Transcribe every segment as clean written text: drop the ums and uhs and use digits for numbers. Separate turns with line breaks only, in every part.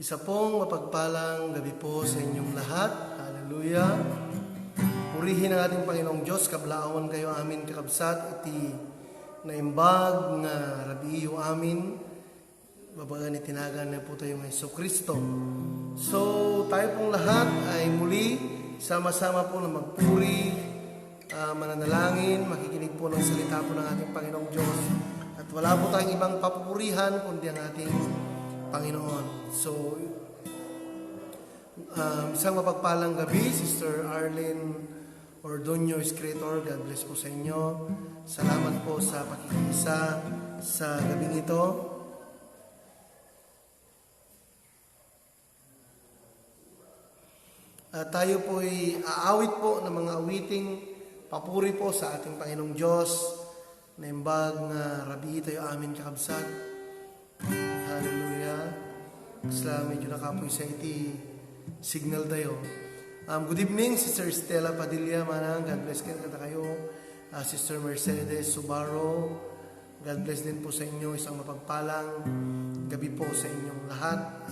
Isa pong mapagpalang gabi po sa inyong lahat. Hallelujah. Purihin ang ating Panginoong Diyos, kablaawan kayo amin kakabsat, iti naimbag nga rabiyo amin, babagan itinagan na po tayo ng Jesucristo. So, tayo pong lahat ay muli, sama-sama po na magpuri, mananalangin, makikinig po ng salita po ng ating Panginoong Diyos. At wala po tayong ibang papupurihan, kundi ang ating Panginoon. So, isang mapagpalang gabi, Sister Arlene Ordonio Escritor, God bless po sa inyo. Salamat po sa pakikiisa sa gabing ito. Tayo po ay aawit po ng mga awiting papuri po sa ating Panginoong Diyos. Naimbag na rabi tayo amin kakabsat. Hallelujah. Isla medyo nakapoy sa iti signal tayo. Good evening, Sister Stella Padilla, manang. God bless kayo. Sister Mercedes Subaro, God bless din po sa inyo. Isang mapagpalang gabi po sa inyong lahat.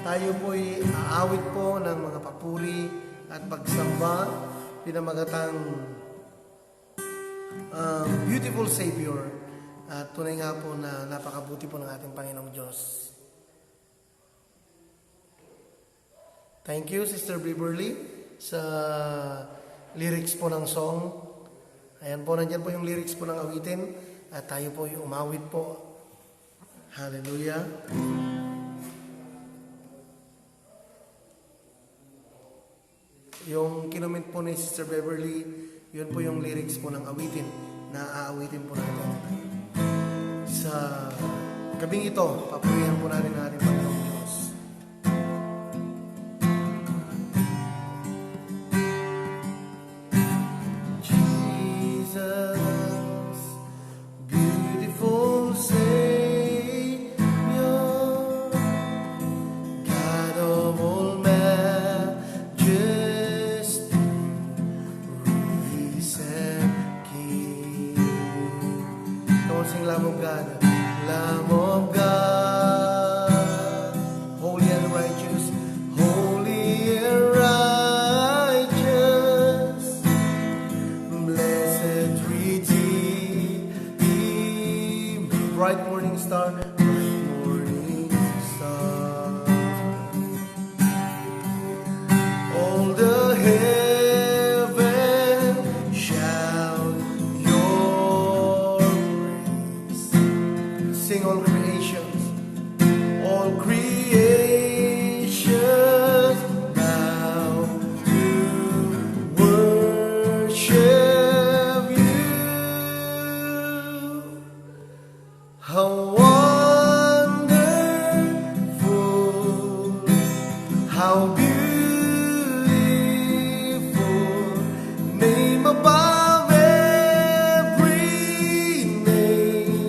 Tayo po ay aawit po ng mga papuri at pagsamba, pinamagatang Beautiful Savior. At tunay nga po na napakabuti po ng ating Panginoong Diyos. Thank you, Sister Beverly, sa lyrics po ng song. Ayan po, nandyan po yung lyrics po ng awitin. At tayo po yung umawit po. Hallelujah. Yung kinoment po ni Sister Beverly, yun po yung lyrics po ng awitin na aawitin po natin. Sa gabing ito, papurihan po natin ang ating Panginoong Diyos. Jesus, beautiful Savior, God of all majesty, risen King. Come on, sing Lamb of God. Lamb of God, holy and righteous, holy and righteous, blessed Redeemer, bright morning star, bright morning star. All the heaven shout your praise. Sing all creations, all creations bow to worship you. How wonderful, how beautiful, name above every name.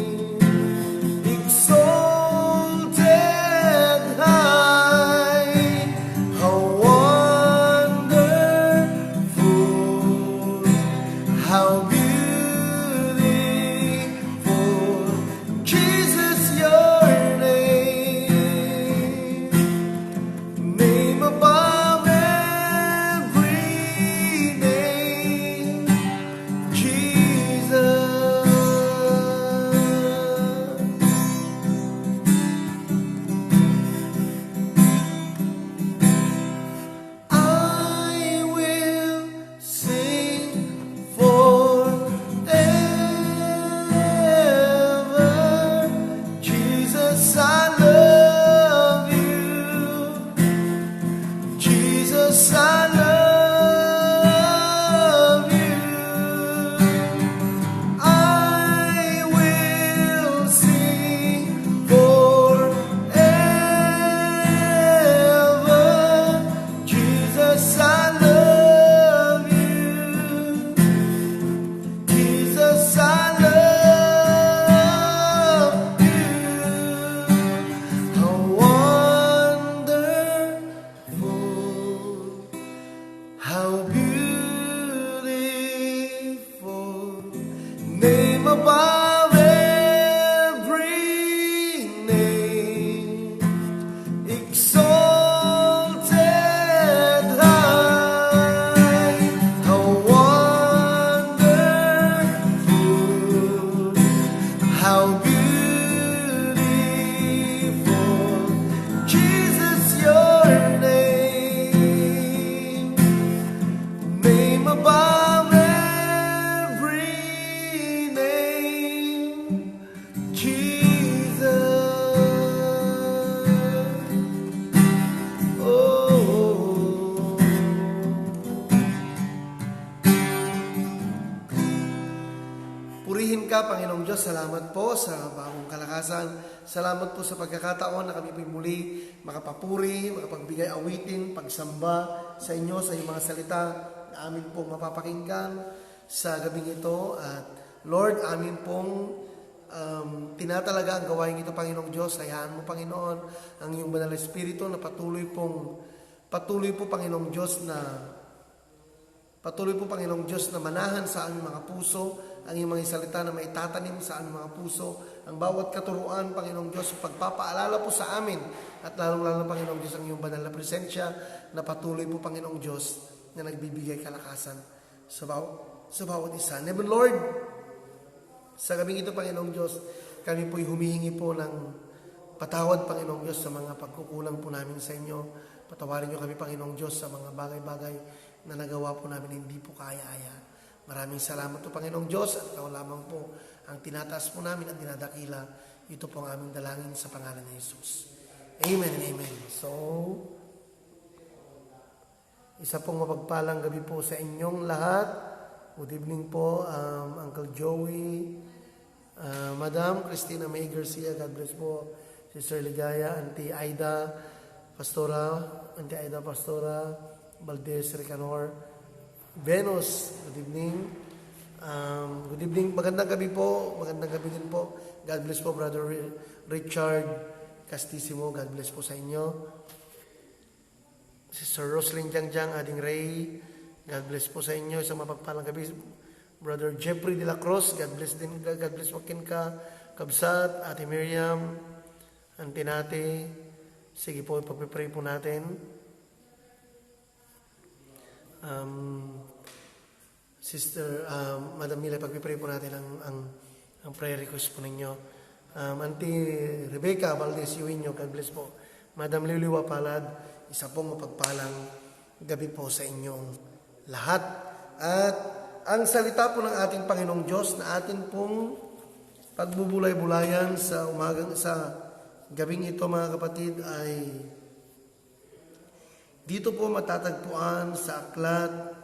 Purihin ka, Panginoong Diyos. Salamat po sa bagong kalakasan. Salamat po sa pagkakataon na kami muli makapapuri, makapagbigay awitin, pagsamba sa inyo, sa iyong mga salita na amin pong mapapakinggan sa gabing ito. At Lord, amin pong tinatalaga ang gawain ito, Panginoong Diyos. Hayaan mo, Panginoon, ang iyong banal na Espiritu na patuloy po, Panginoong Diyos, na manahan sa aming mga puso, ang iyong mga salita na maitatanim sa aming mga puso, ang bawat katuruan, Panginoong Diyos, pagpapaalala po sa amin, at lalong-lalo, Panginoong Diyos, ang iyong banal na presensya na patuloy po, Panginoong Diyos, na nagbibigay kalakasan sa bawat isa. Never, Lord, sa gabing ito, Panginoong Diyos, kami po'y humihingi po ng patawad, Panginoong Diyos, sa mga pagkukulang po namin sa inyo. Patawarin niyo kami, Panginoong Diyos, sa mga bagay-bagay na nagawa po namin hindi po kaya-aya. Maraming salamat po, Panginoong Diyos, at ikaw lamang po ang tinataas po namin at dinadakila. Ito po ang aming dalangin sa pangalan ni Jesus. Amen and amen. So, isa pong mapagpalang gabi po sa inyong lahat. Good evening po, Uncle Joey, Madam Christina May Garcia, God bless po, Sister Ligaya, Auntie Aida Pastora, Valdez Recanor, Venus, good evening. Good evening, magandang gabi po, magandang gabi din po. God bless po, Brother Richard Castisimo, God bless po sa inyo. Sister Roslyn Jangjang, Ading Ray, God bless po sa inyo. Isang mapagpalang gabi. Brother Jeffrey de la Cruz, God bless din. God bless po Kinka, Kabsat, Ate Miriam, Auntie Nate. Sige po, pag-pray po natin. Sister Madam Mila, pag-pray po natin ang prayer request po ninyo. Auntie Rebecca Valdez Yuinyo, God bless po. Madam Liliwa Palad, isa pong mapagpalang gabi po sa inyong lahat. At ang salita po ng ating Panginoong Diyos na atin pong pagbubulay-bulayan sa gabing ito, mga kapatid, ay dito po matatagpuan sa aklat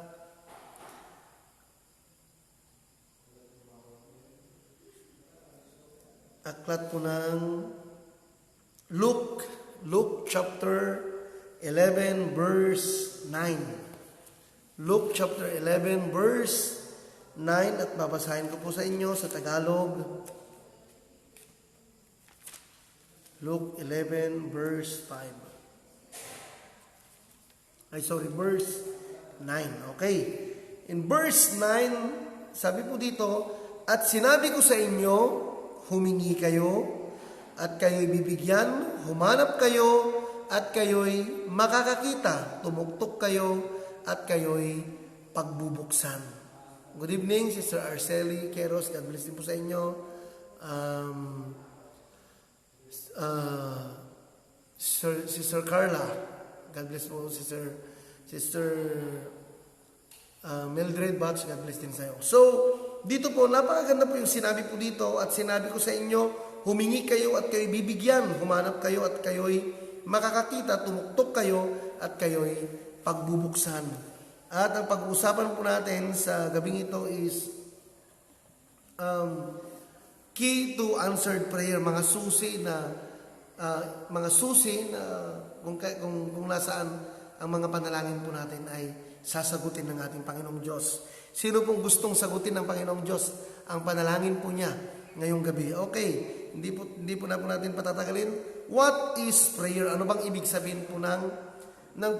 po ng Luke chapter 11 verse 9. Luke chapter 11 verse 9, at babasahin ko po sa inyo sa Tagalog. Luke 11 verse 5. Verse 9. Okay. In verse 9, sabi po dito, at sinabi ko sa inyo, humingi kayo, at kayo'y bibigyan, humanap kayo, at kayo'y makakakita, tumuktok kayo, at kayo'y pagbubuksan. Good evening, Sister Arceli Queros, God bless din po sa inyo. Sister Carla, God bless po, Sister Mildred Batch, God bless din sa iyo. So, dito po, napakaganda po yung sinabi po dito, at sinabi ko sa inyo, humingi kayo at kayo'y bibigyan, humanap kayo at kayo'y makakakita, tumuktok kayo at kayo'y pagbubuksan. At ang pag-uusapan po natin sa gabing ito is key to answered prayer, mga susi na kung nasaan ang mga panalangin po natin ay sasagutin ng ating Panginoong Diyos. Sino pong gustong sagutin ng Panginoong Diyos ang panalangin po niya ngayong gabi? Okay, hindi po natin patatagalin. What is prayer? Ano bang ibig sabihin po ng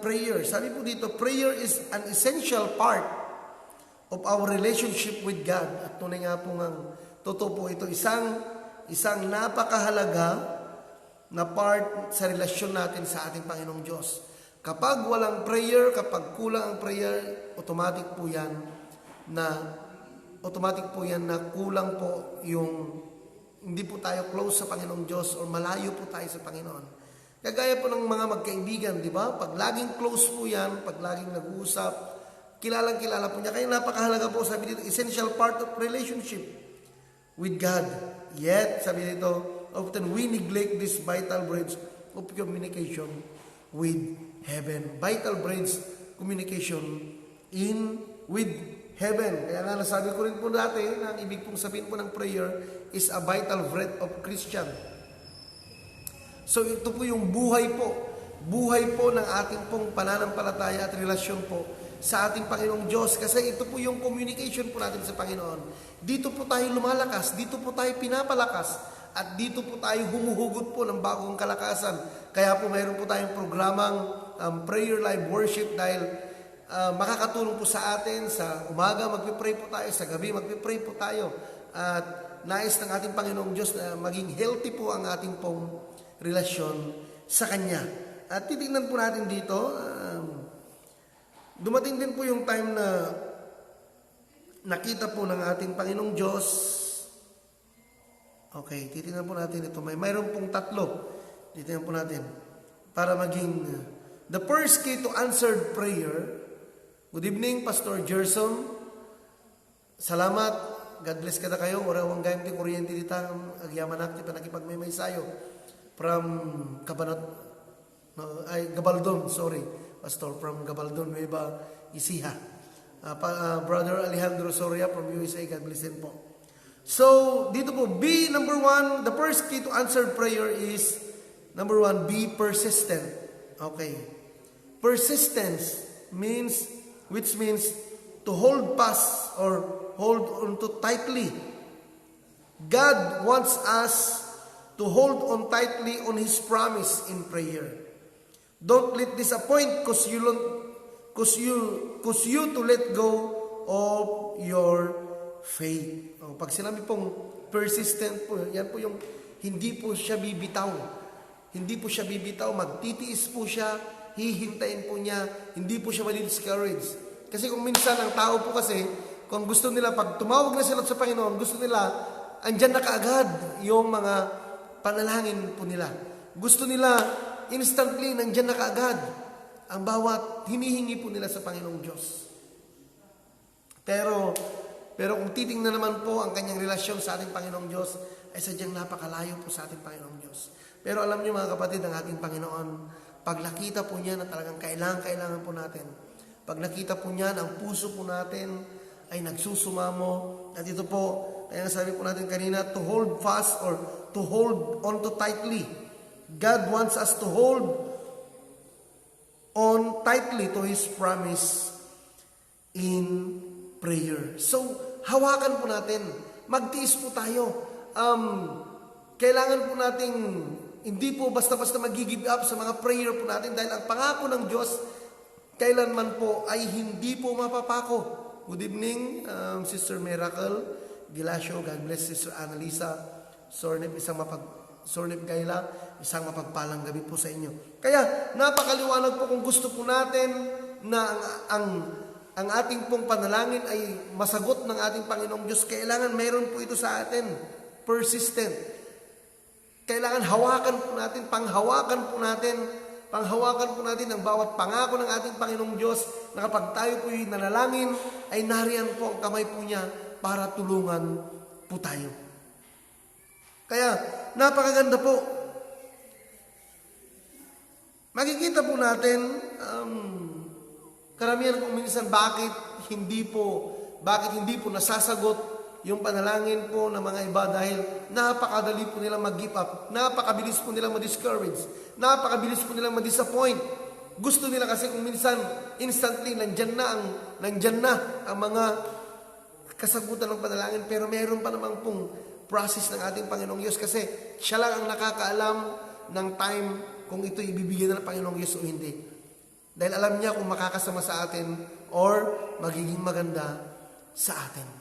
prayer? Sabi po dito, prayer is an essential part of our relationship with God. At tunay nga po ang totoo po ito, isang napakahalaga na part sa relasyon natin sa ating Panginoong Diyos. Kapag walang prayer, kapag kulang ang prayer, automatic po yan na kulang po yung hindi po tayo close sa Panginoong Diyos or malayo po tayo sa Panginoon. Kagaya po ng mga magkaibigan, di ba? Pag laging close po yan, pag laging nag-uusap, kilalang-kilala po niya. Kaya napakahalaga po, sabi dito, essential part of relationship with God. Yet, sabi dito, often we neglect this vital bridge of communication with heaven. Vital bridge communication with heaven. Kaya nga nasabi ko rin po dati na ang ibig pong sabihin po ng prayer is a vital breath of Christian. So ito po yung buhay po ng ating pong pananampalataya at relasyon po sa ating Panginoong Diyos. Kasi ito po yung communication po natin sa Panginoon. Dito po tayo lumalakas, dito po tayo pinapalakas, at dito po tayo humuhugot po ng bagong kalakasan. Kaya po mayroon po tayong programang Prayer Live Worship dahil makakatulong po sa atin. Sa umaga magpipray po tayo, sa gabi magpipray po tayo. At nais ng ating Panginoong Diyos na maging healthy po ang ating pong relasyon sa Kanya. At titignan po natin dito, dumating din po yung time na nakita po ng ating Panginoong Diyos. Okay, titignan po natin ito. Mayroon pong tatlo. Titignan po natin. Para maging the first key to answered prayer. Good evening, Pastor Gerson. Salamat. God bless kada kayo. Orawang gayam ti kuryente dita. Agyaman akti pa nakipagmay sayo. From Gabaldon, sorry. Pastor, from Gabaldon, Nueva Ecija. Brother Alejandro Soria from USA, God bless him po. So, dito po, number 1, the first key to answered prayer is, number 1, be persistent. Okay. Persistence which means to hold fast or hold on to tightly. God wants us to hold on tightly on His promise in prayer. Don't let disappoint cause you to let go of your faith. Pag sinabi pong persistent po, yan po yung hindi po siya bibitaw. Hindi po siya bibitaw, magtitiis po siya, hihintayin po niya, hindi po siya madi-discourage. Kasi kung minsan ang tao po kasi, kung gusto nila, pag tumawag na sila sa Panginoon, gusto nila, andyan na kaagad yung mga panalangin po nila. Gusto nila, instantly, nandyan na kaagad ang bawat hinihingi po nila sa Panginoong Diyos. Pero kung titingnan naman po ang kanyang relasyon sa ating Panginoong Diyos, ay sadyang napakalayo po sa ating Panginoong Diyos. Pero alam niyo mga kapatid, ang ating Panginoon, pag nakita po niya na talagang kailangan po natin, pag nakita po niya na ang puso po natin ay nagsusumamo, at ito po, kaya sabi po natin kanina, to hold fast or to hold on to tightly. God wants us to hold on tightly to His promise in prayer. So, hawakan po natin. Magtiis po tayo. Kailangan po nating hindi po basta-basta mag-give up sa mga prayer po natin dahil ang pangako ng Diyos kailanman po ay hindi po mapapako. Good evening, Sister Miracle Gilasio. God bless Sister Annalisa Sornip, Sornip Gaila, isang mapagpalang gabi po sa inyo. Kaya napakaliwanag po kung gusto po natin na ang ating pong panalangin ay masagot ng ating Panginoong Diyos. Kailangan mayroon po ito sa atin. Persistent. Kailangan hawakan po natin, panghawakan po natin ang bawat pangako ng ating Panginoong Diyos na kapag tayo po yung nanalangin, ay nariyan po ang kamay po niya para tulungan po tayo. Kaya, napakaganda po. Makikita po natin, karamihan kung minsan bakit hindi po nasasagot yung panalangin po ng mga iba dahil napakadali po nilang mag-give up, napakabilis po nilang ma-discourage, napakabilis po nilang ma-disappoint. Gusto nila kasi kung minsan instantly nandyan na ang mga kasagutan ng panalangin, pero meron pa namang pong process ng ating Panginoong Diyos kasi siya lang ang nakakaalam ng time kung ito ibibigay na ng Panginoong Diyos o hindi. Dahil alam niya kung makakasama sa atin or magiging maganda sa atin.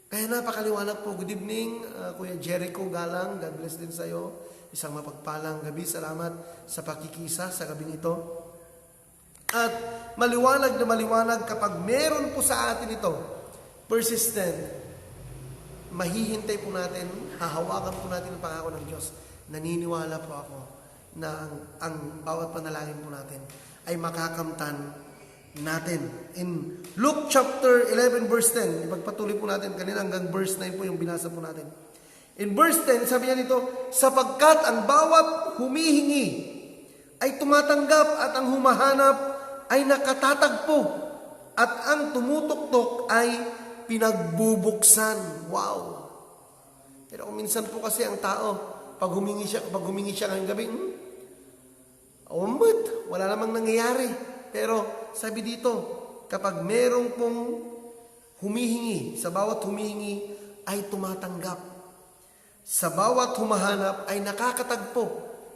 Kaya napakaliwanag po. Good evening, Kuya Jericho Galang. God bless din sa iyo. Isang mapagpalang gabi. Salamat sa pakikisa sa gabing ito. At maliwanag na maliwanag kapag meron po sa atin ito, persistent, mahihintay po natin, hahawakan po natin ang pangako ng Diyos. Naniniwala po ako na ang bawat panalangin po natin ay makakamtan natin. In Luke chapter 11 verse 10, ipagpatuloy po natin kanina hanggang verse 9 po yung binasa po natin. In verse 10, sabi niya nito, sapagkat ang bawat humihingi ay tumatanggap at ang humahanap ay nakatatagpo. at ang tumutuktok ay pinagbubuksan. Wow! Pero kung minsan po kasi ang tao, pag humingi siya ngayong gabi, wala namang nangyayari. Pero sabi dito, kapag merong pong humihingi, sa bawat humihingi ay tumatanggap. Sa bawat humahanap ay nakakatagpo.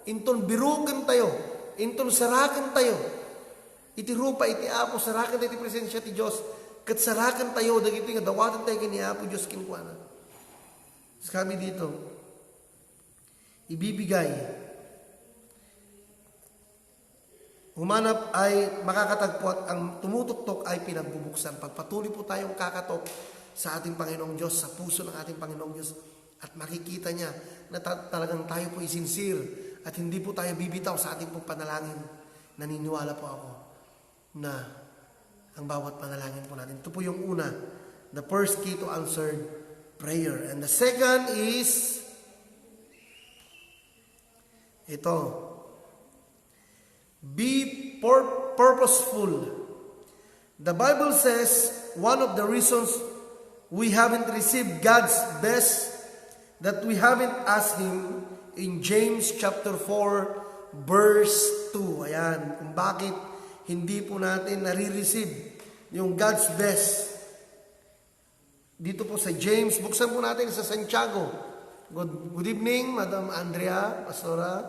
Inton birukan tayo, inton sarakan tayo. Iti rupa, iti apo, sarakan tayo, iti presensya ti Diyos. Kat sarakan tayo, dagiti nga dawatan tayo kini apo Diyos kinukuana. Sabi dito, ibibigay. Humanap ay makakatagpo at ang tumutuktok ay pinagbubuksan. Pagpatuloy po tayong kakatok sa ating Panginoong Diyos, sa puso ng ating Panginoong Diyos, at makikita niya na talagang tayo po isinsir at hindi po tayo bibitaw sa ating pong panalangin. Naniniwala po ako na ang bawat panalangin po natin. Ito po yung una, the first key to answered prayer. And the second is ito, be purposeful. The Bible says one of the reasons we haven't received God's best, that we haven't asked Him, in James chapter 4 verse 2. Ayan, kung bakit hindi po natin nare-receive yung God's best. Dito po sa James, buksan po natin sa Santiago. Good evening, Madam Andrea, Pastora,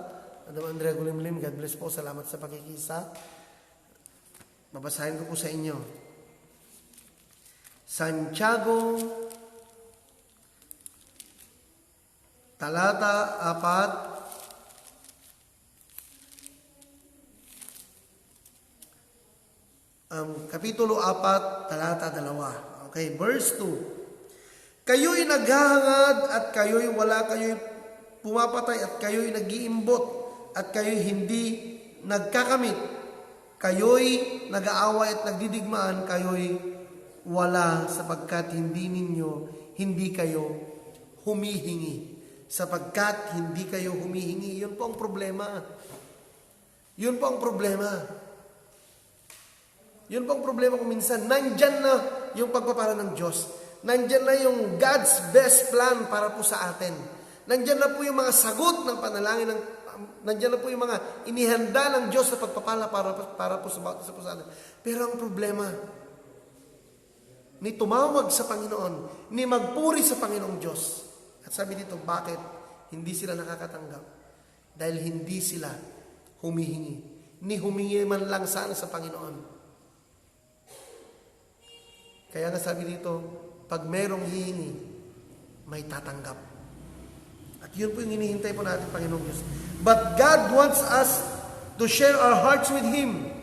Madam Andrea Gulimlim, God bless po, salamat sa pakikisa. Babasahin ko po sa inyo. Santiago, talata 4, Kapitulo 4, talata 2. Okay, verse 2. Kayo'y naghahangad at kayo'y wala, kayo'y pumapatay at kayo'y nag-iimbot at kayo'y hindi nagkakamit. Kayo'y nag-aaway at nagdidigmaan, kayo'y wala sapagkat hindi kayo humihingi. Sapagkat hindi kayo humihingi. Yun po ang problema. Yun po ang problema. Yun po ang problema kung minsan. Nandyan na yung pagpapala ng Diyos. Nandyan na yung God's best plan para po sa atin. Nandyan na po yung mga sagot ng panalangin. Nandyan na po yung mga inihanda ng Diyos sa pagpapala para po sa atin. Pero ang problema, ni tumawag sa Panginoon, ni magpuri sa Panginoong Diyos. At sabi dito, bakit hindi sila nakakatanggap? Dahil hindi sila humihingi. Ni humingi man lang sana sa Panginoon. Kaya nga sabi dito, pag merong hihingi, may tatanggap. At yun po yung hinihintay po natin, Panginoong Diyos. But God wants us to share our hearts with Him.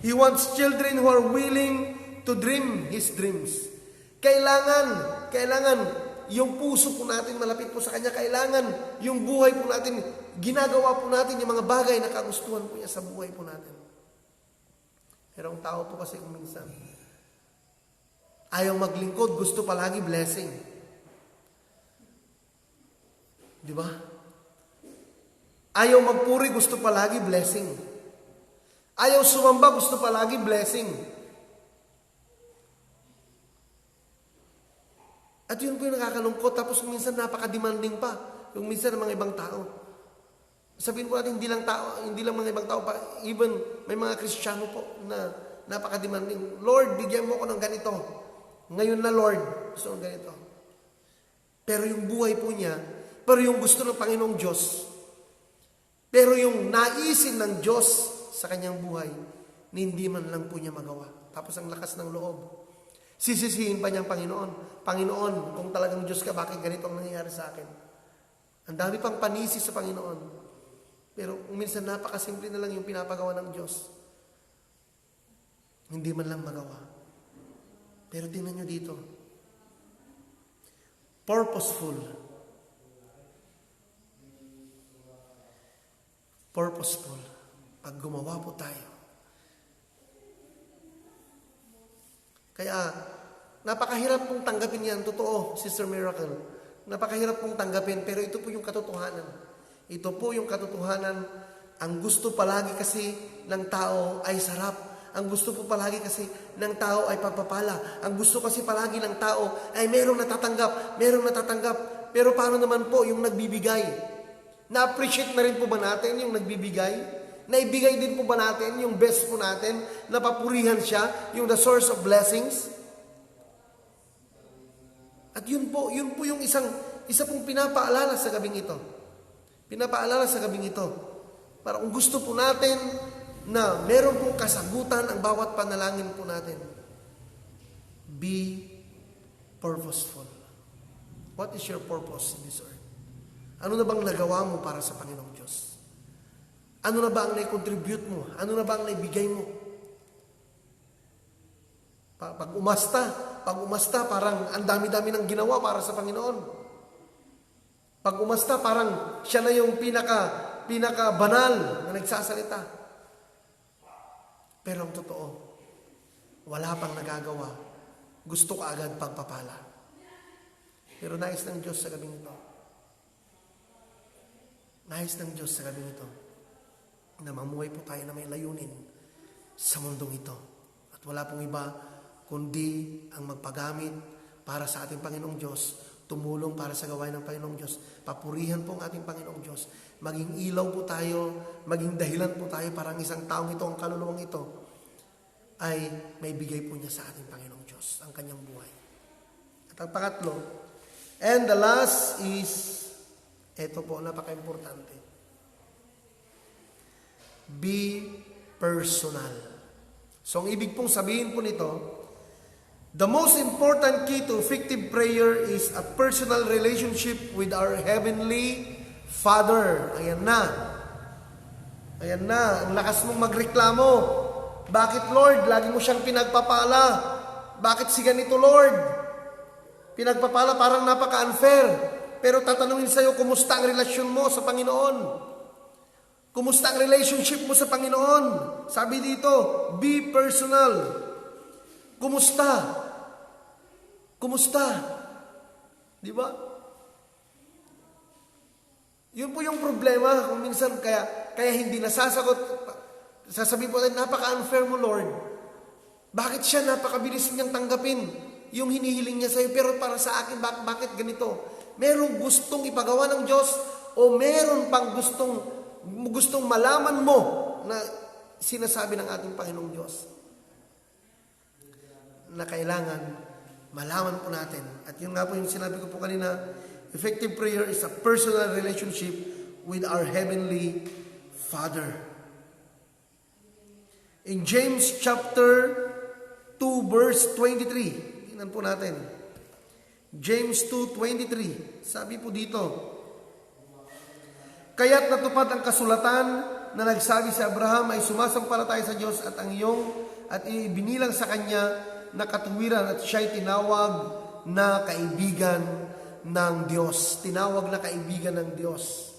He wants children who are willing to dream His dreams. Kailangan yung puso po natin malapit po sa Kanya. Kailangan yung buhay po natin, ginagawa po natin yung mga bagay na kagustuhan po niya sa buhay po natin. Pero ang tao po kasi kung minsan, ayaw maglingkod, gusto palagi blessing. Di ba? Ayaw magpuri, gusto palagi blessing. Ayaw sumamba, gusto palagi blessing. At yun po yung nakakalungkot. Tapos minsan napaka-demanding pa. Yung minsan ng mga ibang tao. Sabihin po natin, hindi lang mga ibang tao pa. Even may mga Kristiyano po na napaka-demanding. Lord, bigyan mo ko ng ganito. Ngayon na, Lord, gusto ng ganito. Pero yung buhay po niya, pero yung gusto ng Panginoong Diyos, pero yung naisin ng Diyos sa kanyang buhay, hindi man lang po niya magawa. Tapos ang lakas ng loob. Sisisihin pa niya ang Panginoon. Panginoon, kung talagang Diyos ka, bakit ganito ang nangyayari sa akin? Ang dami pang panisi sa Panginoon. Pero minsan napakasimple na lang yung pinapagawa ng Diyos. Hindi man lang magawa. Pero tingnan nyo dito. Purposeful. Purposeful. Pag gumawa po tayo. Kaya, napakahirap pong tanggapin yan. Totoo, Sister Miracle. Napakahirap pong tanggapin, pero ito po yung katotohanan. Ito po yung katotohanan. Ang gusto palagi kasi ng tao ay sarap. Ang gusto po palagi kasi ng tao ay pagpapala. Ang gusto kasi palagi ng tao ay merong natatanggap. Pero paano naman po yung nagbibigay? Na-appreciate na rin po ba natin yung nagbibigay? Naibigay din po ba natin yung best po natin? Napapurihan siya, yung the source of blessings? At yun po yung isa pong pinapaalala sa gabing ito. Para kung gusto po natin na meron pong kasagutan ang bawat panalangin po natin, be purposeful. What is your purpose in this earth? Ano na bang nagawa mo para sa Panginoong Diyos? Ano na ba ang nai-contribute mo? Ano na ba ang naibigay mo? Pag umasta, parang ang dami-dami ng ginawa para sa Panginoon. Pag umasta, parang siya na yung pinaka-banal na nagsasalita. Pero ang totoo, wala pang nagagawa. Gusto ka agad pagpapala. Pero nais ng Diyos sa gabing ito. Na mamuhay po tayo na may layunin sa mundong ito. At wala pong iba kundi ang magpagamit para sa ating Panginoong Diyos, tumulong para sa gawain ng Panginoong Diyos, papurihan po ang ating Panginoong Diyos, maging ilaw po tayo, maging dahilan po tayo para ang isang taong ito, ang kaluluwang ito, ay may bigay po niya sa ating Panginoong Diyos, ang kanyang buhay. At ang pangatlo, and the last is, ito po, napaka-importante. Be personal. So, ang ibig pong sabihin po nito, the most important key to effective prayer is a personal relationship with our Heavenly Father. Ayan na. Ang lakas mong magreklamo. Bakit, Lord? Lagi mo siyang pinagpapala. Bakit si ganito, Lord? Pinagpapala parang napaka-unfair. Pero tatanungin sa'yo, kumusta ang relasyon mo sa Panginoon? Kumusta ang relationship mo sa Panginoon? Sabi dito, be personal. Kumusta? Di ba? Yun po yung problema kung minsan kaya hindi nasasagot. Sasabihin po natin, napaka-unfair mo, Lord. Bakit siya napakabilis niyang tanggapin yung hinihiling niya sa'yo? Pero para sa akin, bakit ganito? Merong gustong ipagawa ng Diyos o meron pang gustong malaman mo na sinasabi ng ating Panginoong Diyos na kailangan malaman po natin. At yun nga po yung sinabi ko po kanina, effective prayer is a personal relationship with our Heavenly Father. In James chapter 2 verse 23, tingnan po natin. James 2:23, sabi po dito, kaya't natupad ang kasulatan na nagsabi si Abraham ay sumasampalataya sa Diyos at ibinilang sa kanya na katuwiran at siya'y tinawag na kaibigan ng Diyos. Tinawag na kaibigan ng Diyos.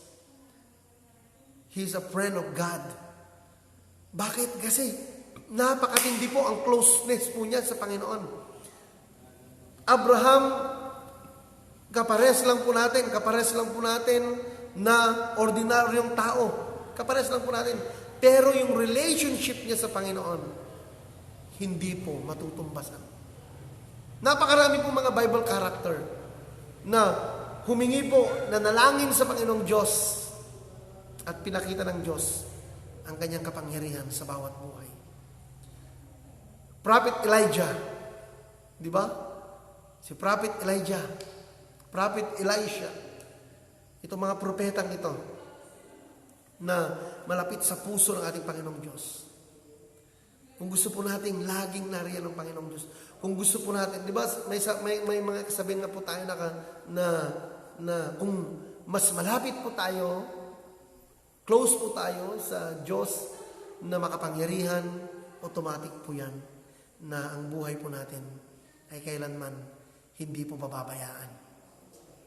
He is a friend of God. Bakit? Kasi napakatindi po ang closeness po niya sa Panginoon. Abraham, kapares lang po natin na ordinaryong tao. Kapares lang po natin. Pero yung relationship niya sa Panginoon, hindi po matutumbasan. Napakarami po mga Bible character na humingi po, nanalangin sa Panginoong Diyos at pinakita ng Diyos ang kanyang kapangyarihan sa bawat buhay. Prophet Elijah, di ba? Si Prophet Elijah, Prophet Elisha, itong mga propetang ito na malapit sa puso ng ating Panginoong Diyos. Kung gusto po nating laging nariyan ng Panginoong Diyos. Kung gusto po natin, di ba, may mga kasabihan nga po tayo na kung mas malapit po tayo, close po tayo sa Diyos na makapangyarihan, automatic po yan na ang buhay po natin ay kailanman hindi po mababayaan.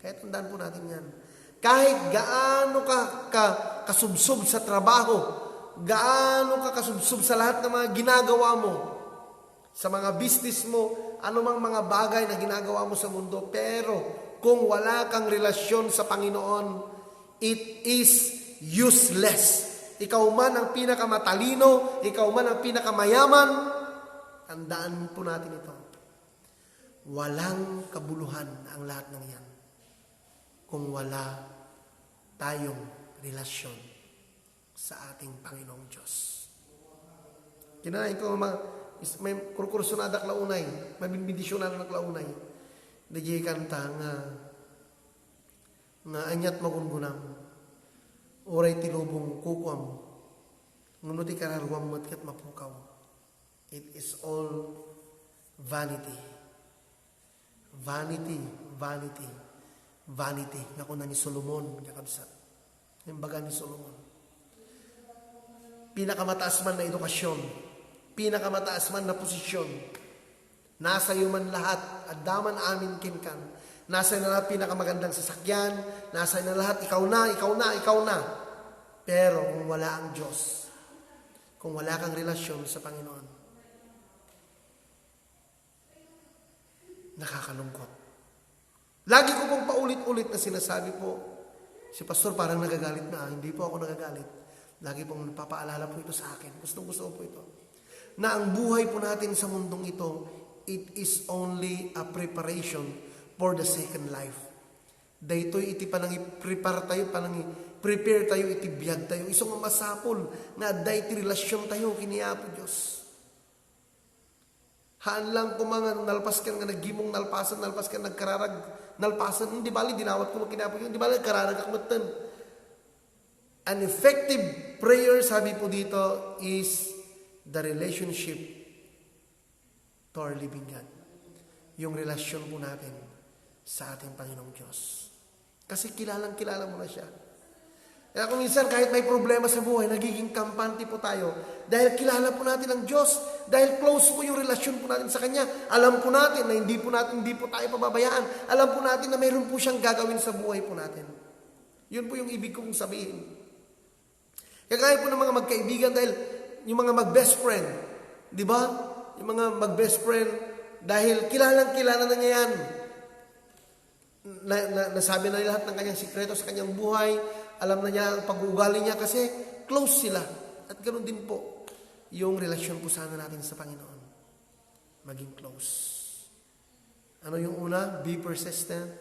Kaya tandaan po natin yan. Kahit gaano ka kasubsob sa trabaho, gaano ka kasubsob sa lahat ng mga ginagawa mo, sa mga business mo, anumang mga bagay na ginagawa mo sa mundo, pero kung wala kang relasyon sa Panginoon, it is useless. ikaw man ang pinakamatalino, ikaw man ang pinakamayaman, tandaan po natin ito. Walang kabuluhan ang lahat ng yan kung wala tayong relasyon sa ating Panginoong Diyos. Kinain ko may kurkursunada klaunay, may binbidisyonan na klaunay. Digi kanta nga anyat magungunam, oray tilubong kukwam, ngunuti kararwam matkat mapukaw. It is all vanity. Vanity, vanity, vanity. Nga kuna ni Solomon, kakabsat. Yung baga ni Solomon. Pinakamataas man na edukasyon, pinakamataas man na posisyon, nasa iyo man lahat, at daman amin kinkan. Nasa na lahat pinakamagandang sasakyan, nasa na lahat ikaw na, ikaw na, ikaw na. Pero kung wala ang Diyos, kung wala kang relasyon sa Panginoon, nakakalungkot. Lagi ko pong paulit-ulit na sinasabi po, si Pastor parang nagagalit na, hindi po ako nagagalit. Lagi pong napapaalala po ito sa akin. Gusto po ito. Na ang buhay po natin sa mundong ito, it is only a preparation for the second life. Daytoy iti panang i-prepare tayo, prepare tayo, iti biyag tayo. Isang masapol na day iti relasyon tayo, kiniyapo Diyos. Haan lang kung mga nalpas ka nga naggimong nalpasan, nagkararag, nalpasan, hindi bali, dinawat ko kiniyapo yun, hindi bali, nagkararag akmatan. An effective prayer, sabi po dito, is the relationship to our living God. Yung relasyon po natin sa ating Panginoong Diyos. Kasi kilala mo na siya. Kaya kung minsan kahit may problema sa buhay, nagiging kampante po tayo. Dahil kilala po natin ang Diyos. Dahil close po yung relasyon po natin sa Kanya. Alam po natin na hindi po tayo pababayaan. Alam po natin na mayroon po siyang gagawin sa buhay po natin. Yun po yung ibig kong sabihin. Kaya po ng mga magkaibigan dahil yung mga mag-best friend. Di ba? Yung mga mag-best friend dahil kilala na niya yan. Nasabi na lahat ng kanyang sikreto sa kanyang buhay, alam na niya ang pag-uugali niya kasi close sila. At ganoon din po yung relasyon po sana natin sa Panginoon. Maging close. Ano yung una? Be persistent.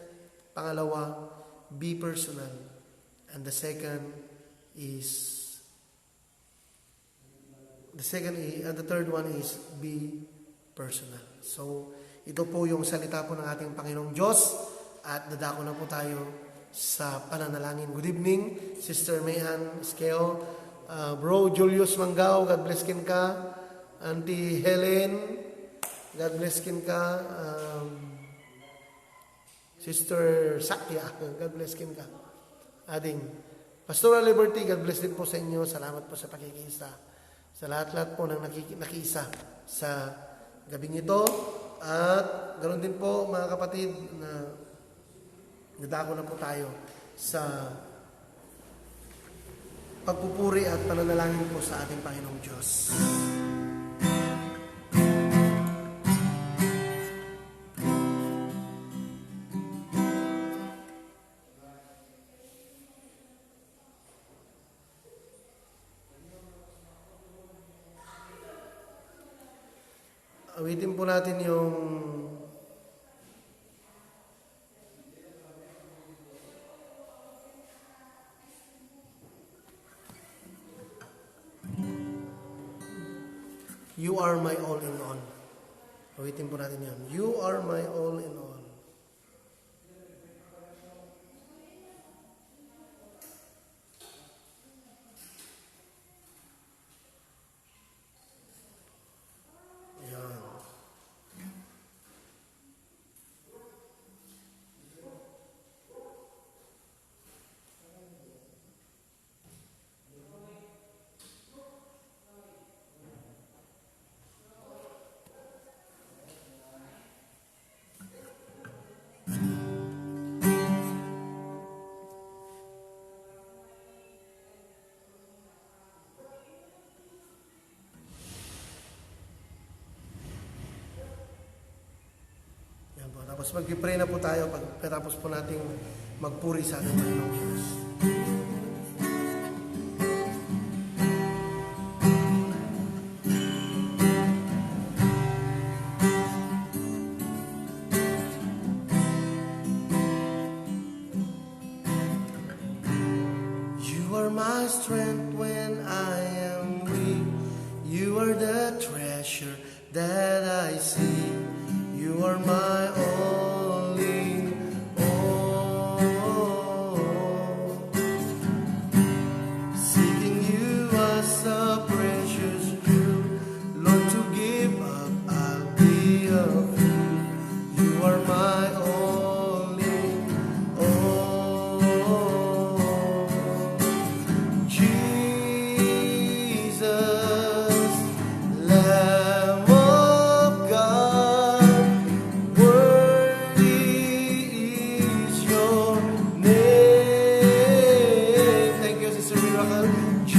Pangalawa, be personal. And the second third one is be personal. So, ito po yung salita po ng ating Panginoong Diyos. At dadako na po tayo sa pananalangin. Good evening, Sister Mayhan Skeo, Bro Julius Manggao, God bless kin ka. Auntie Helen, God bless kin ka. Sister Sakya, God bless kin ka. Ading Pastoral Liberty, God bless din po sa inyo. Salamat po sa pakikisa. Sa lahat-lahat po ng nakiisa sa gabing ito. At ganoon din po mga kapatid na nadako na po tayo sa pagpupuri at pananalangin po sa ating Panginoong Diyos. Awitin po natin yung You are my all in all. Awitin po natin yan. You are my all in all. Yan. Tapos mag-pray na po tayo pagkatapos po nating magpuri sa ating Panginoong Diyos. are my strength when I am weak. You are the treasure that I see. You are my all in all. Seeking you as a precious jewel, Lord, to give up, I'll be of you. You are my all in all. Jesus, Lamb of God, worthy is your name. Thank you, Sister Miracle. Jesus,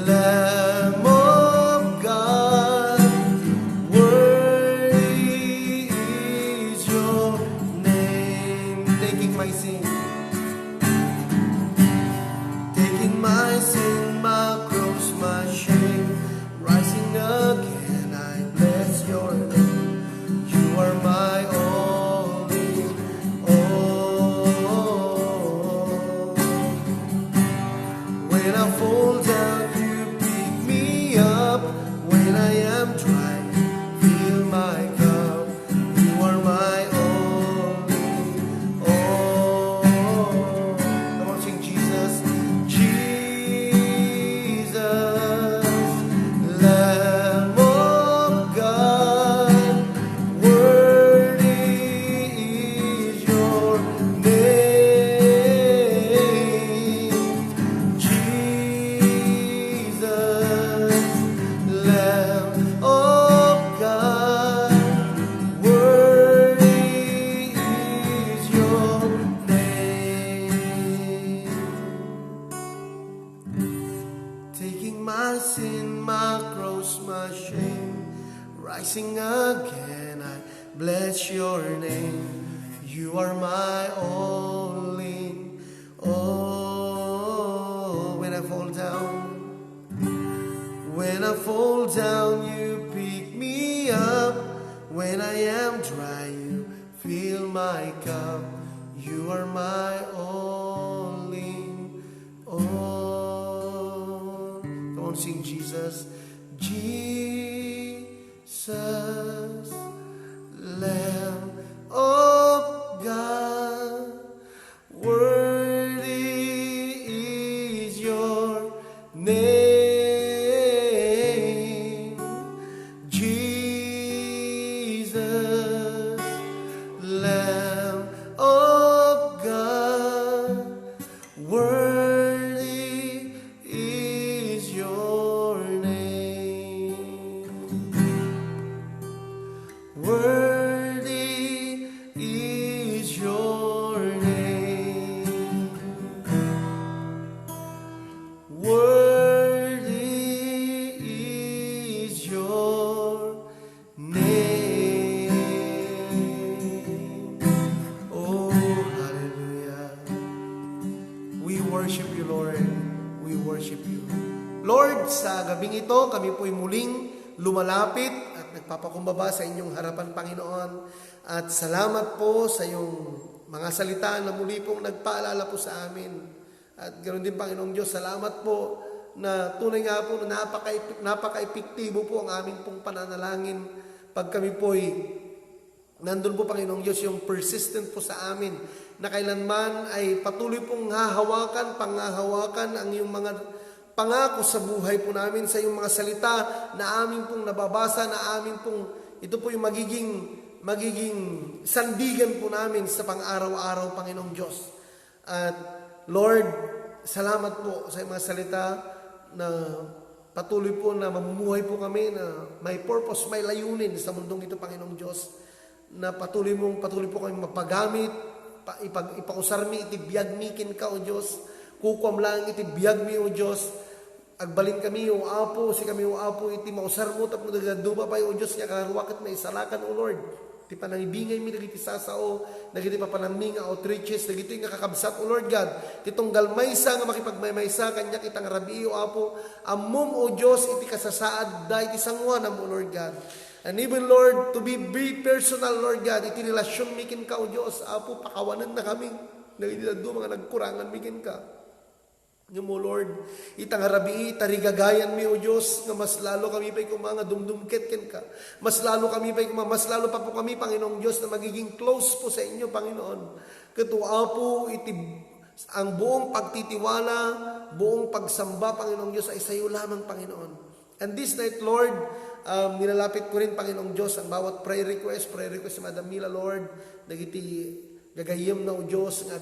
Lamb of God, worthy is your name. Taking my sin, my cross, my shame, rising again, I bless your name. You are my all in all. When I fall down, you pick me up. When I am dry, you fill my cup. You are my all in all. Come on, sing Jesus. Lamb of God, worthy is your name. Jesus, Lamb of God, worthy is your name. Taking my sin, my cross, my shame, rising again, I bless your name. You are my all in all. When I fall down, you pick me up. When I am dry, you fill my cup. You are my all in all. Come on, sing Jesus. Jesus, Lamb of God, worthy is your name. Jesus, Lamb of God, worthy is your name. Worthy is your name. Worthy is your name. Oh, hallelujah. We worship you, Lord. We worship you. Lord, sa gabing ito, kami po'y muling lumalapit at nagpapakumbaba sa inyong harapan, Panginoon. At salamat po sa iyong mga salita na muli pong nagpaalala po sa amin. At ganoon din, Panginoong Diyos, salamat po na tunay nga po na napaka-epektibo po ang aming pong pananalangin pag kami po'y nandun po, Panginoong Diyos, yung persistent po sa amin na kailanman ay patuloy pong pangahawakan ang iyong mga pangako sa buhay po namin, sa iyong mga salita na amin pong nababasa, na amin pong, ito po yung magiging sandigan po namin sa pang-araw-araw, Panginoong Diyos. At Lord, salamat po sa mga salita na patuloy po na mamumuhay po kami na may purpose, may layunin sa mundong ito, Panginoong Diyos, na patuloy po kami mapagamit, ipakusarmi, itibiyagmikin ka, O Diyos, kukwam lang itibiyag mi, O Diyos, agbalin kami, O Apo, si kami, O Apo, iti mausar mo, tapos nagaduba pa, O Diyos, nga karuwakit na isalakan, O Lord, ti panangibingay mi, nagiti sasao, nagiti papanaming, outreaches, nagiti nga kakabsat, O Lord God, titong galmaysa, nga makipagmaymaysa, kanya kitang rabi, O Apo, amom, O Diyos, iti kasasaad, da iti sangwanam, O Lord God. And even, Lord, to be personal, Lord God, iti relasyon mikin ka, O Diyos, Apo, pakawanan na kami. Dagiti dadto mga nagkurangan miken ka. Nga mo Lord, itang harabi, tarigagayan mi o Diyos, nga mas lalo kami pa'y mga dumdumket ken ka. Mas lalo kami pa'y mas lalo pa po kami, Panginoong Diyos, na magiging close po sa inyo, Panginoon. Katua po, ang buong pagtitiwala, buong pagsamba, Panginoong Diyos, ay sa iyo lamang, Panginoon. And this night, Lord, nilalapit ko rin, Panginoong Diyos, ang bawat prayer request si Madam Mila, Lord, nagiti gagayem na o Diyos, nga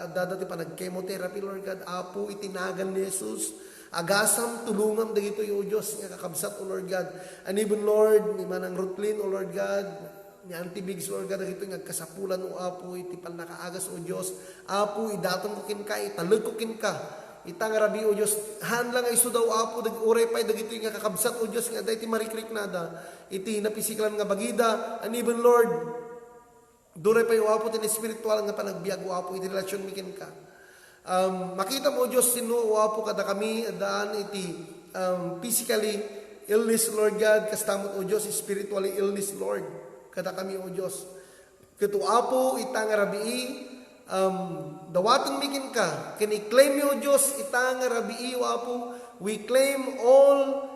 dadati pa nag-chemotherapy, Lord God, apo, itinagan ni Jesus, agasam, tulungam, dagito o Diyos, nga kakabsat, O Lord God, and even, Lord, ni Manang Rutlin, O Lord God, ni Auntie Bigs, Lord God, dagito nga kasapulan, O apo, itipal nakaagas, O Diyos, apo, idatong kukin ka, italag kukin ka, itang rabi, O Diyos, hanlang ay sudaw, apo, uray pa'y, dagito nga kakabsat, O Diyos, nga dahi marikrik nada, iti napisiklan nga bagida, and even, Lord, duray pa yung wapo tin espiritual nga panagbiag wapo iti relasyon mikin ka. Makita mo Diyos sino wapo kada kami daan iti physically illness Lord God kastamot o Diyos spiritually illness Lord kada kami o Diyos. Katu apo itang rabii dawatan mikin ka kini-claim mo Diyos itang rabii wapo we claim all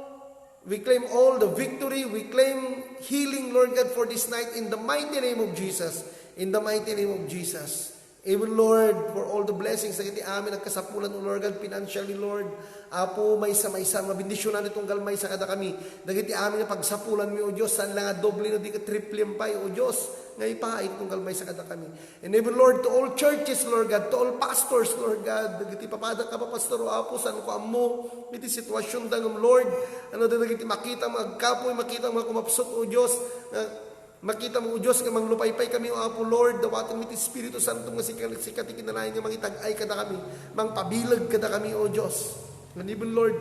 the victory. We claim healing, Lord God, for this night in the mighty name of Jesus. In the mighty name of Jesus. Even, Lord, for all the blessings na iti amin nagkasapulan, O Lord God, financially, Lord. Apo, maysa-maysa, mabindisyonan itong galmay sa kada kami. Dagiti amin na pagsapulan mi, O Diyos, saan lang nga doble na di ka triple pay, O Diyos. Ngay pahit itong galmay sa kada kami. And even, Lord, to all churches, Lord God, to all pastors, Lord God, dagiti papada ka pa, Pastor Apo, saan ko amo, iti sitwasyon dangam, Lord, ano dagiti makita, magkapoy, makita, mga kumapsot, O Diyos, makita mo, O Diyos, nga manglupaypay kami, O Apo, Lord, dawatan mo iti Espiritu Santo nga sikati kinalayan nga mangitag-ay kada kami, mangpabilag kada kami, O Diyos. And even, Lord,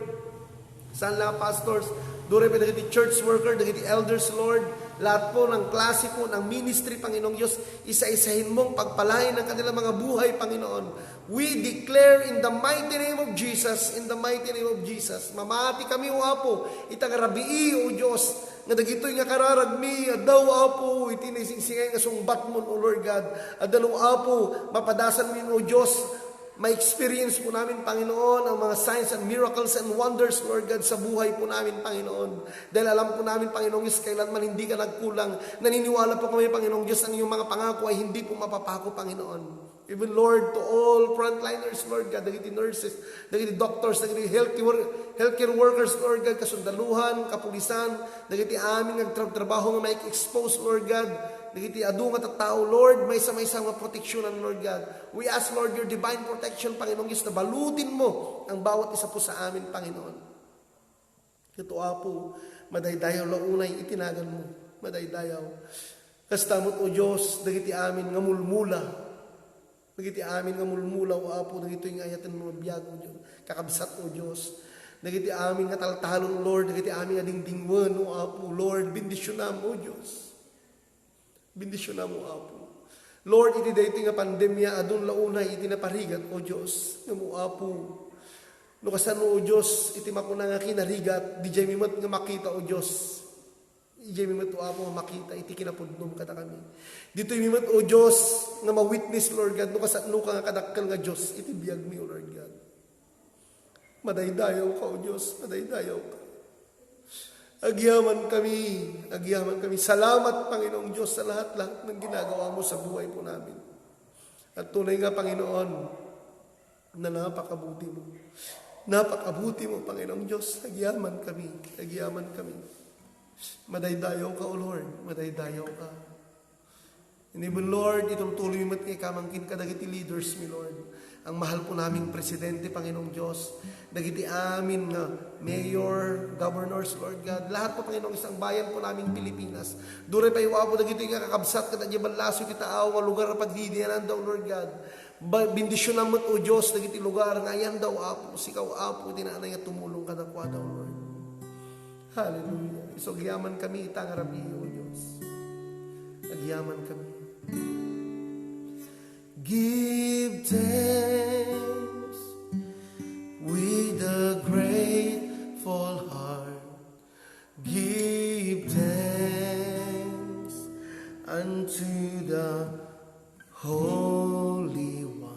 saan lang pastors, doon rin dagiti church worker, dagiti elders, Lord, lahat po ng klase po ng ministry, Panginoong Diyos, isa-isahin mong pagpalain ng kanilang mga buhay, Panginoon. We declare in the mighty name of Jesus, in the mighty name of Jesus, mamati kami, O Apo, itang rabii, O Diyos, nga dagitoy nga kararagmi, adaw Apo, itinisingay nga sungbat mo, O Lord God, adalo Apo, mapadasan mo, O Diyos, ma-experience po namin, Panginoon, ang mga signs and miracles and wonders, Lord God, sa buhay po namin, Panginoon. Dahil alam po namin, Panginoong Diyos, kailanman hindi ka nagkulang. Naniniwala po kami, Panginoong Diyos, ang iyong mga pangako ay hindi po mapapako, Panginoon. Even, Lord, to all frontliners, Lord God, dagiti nurses, dagiti doctors, dagiti healthcare workers, Lord God, kasundaluhan, kapulisan, dagiti aming nagtrabaho nga ma-expose, Lord God, dagiti adu nga tattao, Lord, may sa nga proteksyonan, Lord God. We ask, Lord, your divine protection, Panginoong Diyos, na balutin mo ang bawat isa po sa amin, Panginoon. Ito po, madaydayaw launay itinagan mo, madaydayaw. Kastamot, O Diyos, dagiti amin nga mulmula, dagiti amin nga mulmula, O Apo, dagito yung ayatan mo biyag, O Diyos, kakabsat, O Diyos. Dagiti amin nga taltalon, Lord, dagiti amin nga dingdingwan, O Apo, Lord, bendisyonan mo, O Diyos. Bendisyon na mo, Apo. Lord, iti dayto nga pandemya, adun launay, iti naparigat, O Diyos. Nga mo, Apo. No kasan mo, O Diyos, iti mapuna nga kinarigat, di jay mimat nga makita, O Diyos. Di jay mimat, O Apo, nga makita, iti kinapudnom kata kami. Dito mimat, O Diyos, nga ma-witness, Lord God, no kasan no ka nga kadakkel nga Diyos, iti biyag mi, O Lord God. Madaydayaw ka, O Diyos, madaydayaw ka. Agyaman kami. Salamat, Panginoong Diyos, sa lahat-lahat ng ginagawa mo sa buhay po namin. At tunay nga, Panginoon, na napakabuti mo. Napakabuti mo, Panginoong Diyos. Agyaman kami. Madaydayaw ka, O Lord. Madaydayaw ka. And even, Lord, itong tuloy mo't kay kamangkin ka, dagiti leaders mi, Lord. Ang mahal po naming presidente, Panginoong Diyos. Dagiti amin nga mayor, governors, Lord God. Lahat po, Panginoong, isang bayan po naming Pilipinas. Duray pa iwa po, dagiti nga kakabsat, katadya balaso, kitaaw, nga lugar na pagdidianan daw, Lord God. Bindisyon naman, O Diyos, dagiti lugar, nga yan daw, Apo. Sikaw, Apo, tinanay nga tumulong ka na po daw, Lord. Hallelujah. Isogyaman kami, itang rabi, O Diyos. Agyaman kami. Give thanks with a grateful heart. Give thanks unto the Holy One.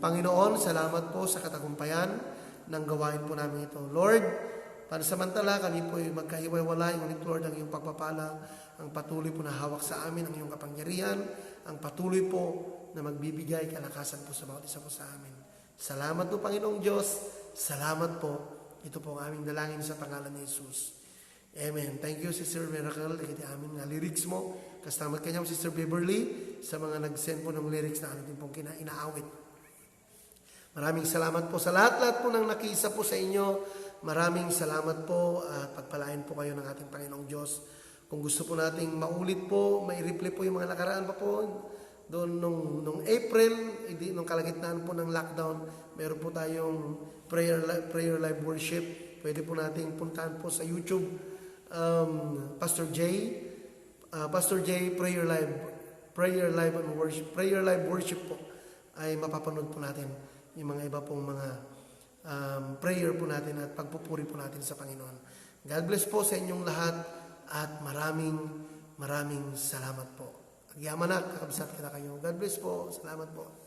Panginoon, salamat po sa katagumpayan ng gawain po namin ito. Lord, pansamantala kami po ay magkahiwa-walay, ngunit Lord, ang iyong pagpapala, ang patuloy po na hawak sa amin, ang iyong kapangyarihan, ang patuloy po na magbibigay kalakasan po sa bawat isa po sa amin. Salamat po, Panginoong Diyos. Salamat po. Ito po ang aming dalangin sa pangalan ni Jesus. Amen. Thank you, Sister Miracle. Iti amin nga lyrics mo. Kastamat kanyang Sister Beverly sa mga nag-send po ng lyrics na amin pong inaawit. Maraming salamat po sa lahat-lahat po ng nakiisa po sa inyo. Maraming salamat po at pagpalain po kayo ng ating Panginoong Diyos. Kung gusto po nating maulit po, may replay po yung mga nakaraan pa po. Doon nung April, nung kalagitnaan po ng lockdown, meron po tayong prayer live worship. Pwede po nating puntahan po sa YouTube. Pastor J prayer live and worship, prayer live worship po ay mapapanood po natin yung mga iba pong mga prayer po natin at pagpupuri po natin sa Panginoon. God bless po sa inyong lahat at maraming salamat po. Agyaman na, kakabsat kita kayo. God bless po. Salamat po.